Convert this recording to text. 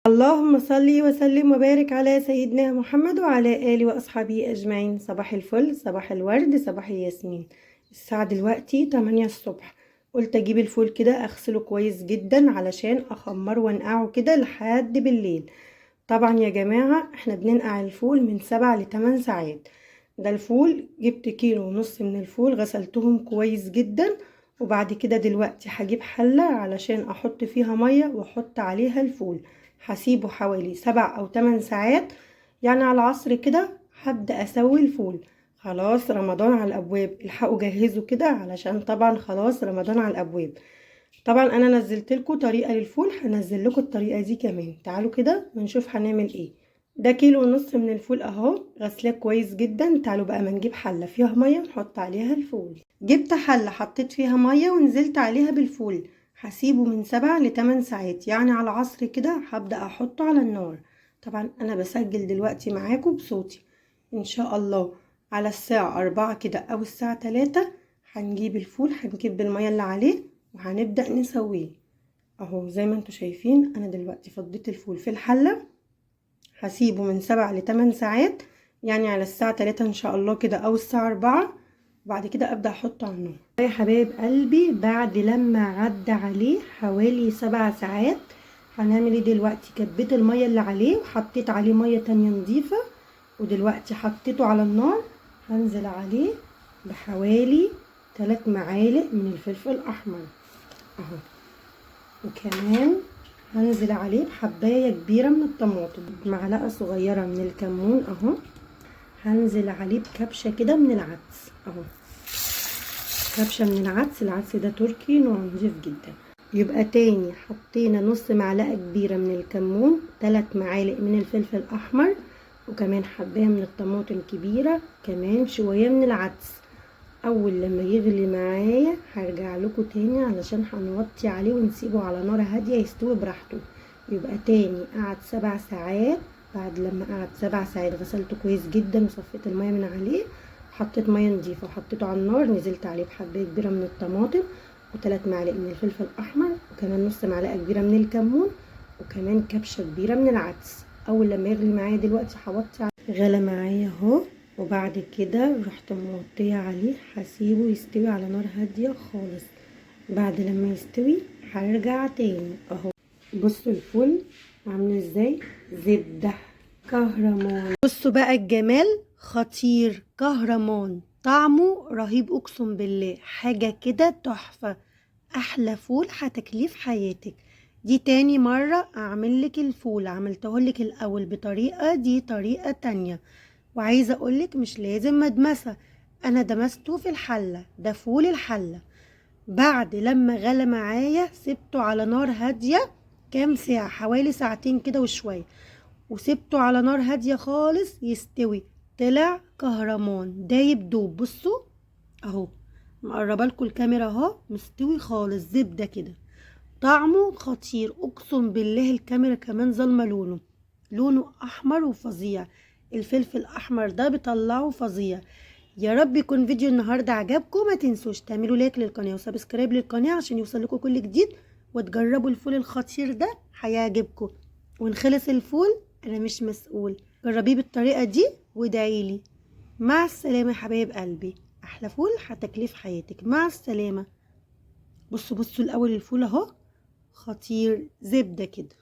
اللهم صل وسلم وبارك على سيدنا محمد وعلى آله وأصحابه أجمعين. صباح الفل، صباح الورد، صباح الياسمين. الساعة دلوقتي 8 الصبح. قلت أجيب الفول كده أغسله كويس جدا علشان أخمره وانقعه كده لحد بالليل. طبعا يا جماعة احنا بننقع الفول من 7 ل8 ساعات. ده الفول جبت كيلو ونص من الفول، غسلتهم كويس جدا. وبعد كده دلوقتي هجيب حلة علشان أحط فيها مية وأحط عليها الفول. هسيبه حوالي 7 أو 8 ساعات، يعني على العصر كده هبدأ أسوي الفول. خلاص رمضان على الأبواب، الحقوا جهزوا كده علشان طبعا خلاص رمضان على الأبواب. طبعا أنا نزلت لكم طريقة للفول، هنزل لكم الطريقة دي كمان. تعالوا كده ونشوف هنعمل ايه. ده كيلو ونص من الفول اهو، غسلاه كويس جدا. تعالوا بقى ما نجيب حلة فيها مية نحط عليها الفول. جبت حلة حطيت فيها مية ونزلت عليها بالفول. هسيبه من 7 ل8 ساعات، يعني على العصر كده هبدأ احطه على النار. طبعا انا بسجل دلوقتي معاكم بصوتي. ان شاء الله على الساعة 4 كده او الساعة 3 هنجيب الفول، هنجيب المية اللي عليه وهنبدأ نسويه اهو. زي ما انتوا شايفين انا دلوقتي فضيت الفول في الحلة، هسيبه من 7 ل8 ساعات، يعني على الساعة 3 ان شاء الله كده او الساعة 4. وبعد كده ابدأ احطه على النار. يا حبايب قلبي بعد لما عدى عليه حوالي 7 ساعات هنعمل ايه دلوقتي؟ كبيت المية اللي عليه وحطيت عليه مية تانية نظيفة، ودلوقتي حطيته على النار. هنزل عليه بحوالي 3 معالق من الفلفل الاحمر اهو، وكمان هنزل عليه بحباية كبيرة من الطماطم، معلقة صغيرة من الكمون اهو. هنزل عليه بكبشة كده من العدس اهو، كبشة من العدس ده تركي نوع نضيف جدا. يبقى تاني حطينا نص معلقة كبيرة من الكمون، 3 معالق من الفلفل الاحمر، وكمان حباية من الطماطم كبيرة، كمان شوية من العدس. اول لما يغلي معايا هرجع لكم تاني علشان هنوطي عليه ونسيبه على نار هاديه يستوي براحته. يبقى تاني قعد 7 ساعات. بعد لما قعد 7 ساعات غسلته كويس جدا وصفيت الميه من عليه، حطيت ميه نضيفه وحطيته على النار. نزلت عليه بحبايه كبيره من الطماطم، و3 معالق من الفلفل الاحمر، وكمان نص معلقه كبيره من الكمون، وكمان كبشه كبيره من العدس. اول لما يغلي معايا دلوقتي هوطي عليه. غلى معايا اهو، وبعد كده رحت موطيه عليه، هسيبه يستوي على نار هاديه خالص. بعد لما يستوي هرجع تاني اهو. بصوا الفول عامل ازاي، زبده كهرمان. بصوا بقى الجمال، خطير كهرمان، طعمه رهيب اقسم بالله، حاجه كده تحفه. احلى فول هتاكليه في حياتك. دي تاني مرة اعمل لك الفول، عملته لك الاول بطريقة، دي طريقة تانية. وعايزة اقولك مش لازم مدمسة، انا دمسته في الحلة، ده فول الحلة. بعد لما غلى معايا سبته على نار هادية كام ساعة، حوالي ساعتين كده وشوية، وسبته على نار هادية خالص يستوي. طلع كهرمان دايب دوب. بصوا اهو، مقربه لكم الكاميرا اهو، مستوي خالص زبده كده. طعمه خطير اقسم بالله، الكاميرا كمان ظالمه لونه، لونه احمر وفظيع. الفلفل الاحمر ده بيطلعه فظيع. يا رب يكون فيديو النهارده عجبكم. ما تنسوش تعملوا لايك للقناه وسبسكرايب للقناه عشان يوصل لكم كل جديد، وتجربوا الفول الخطير ده هيعجبكم. ونخلص الفول انا مش مسؤول، جربيه بالطريقه دي وادعيلي. مع السلامه يا حبايب قلبي، احلى فول هتاكليه في حياتك. مع السلامه. بصوا الاول الفول اهو، خطير زبده كده.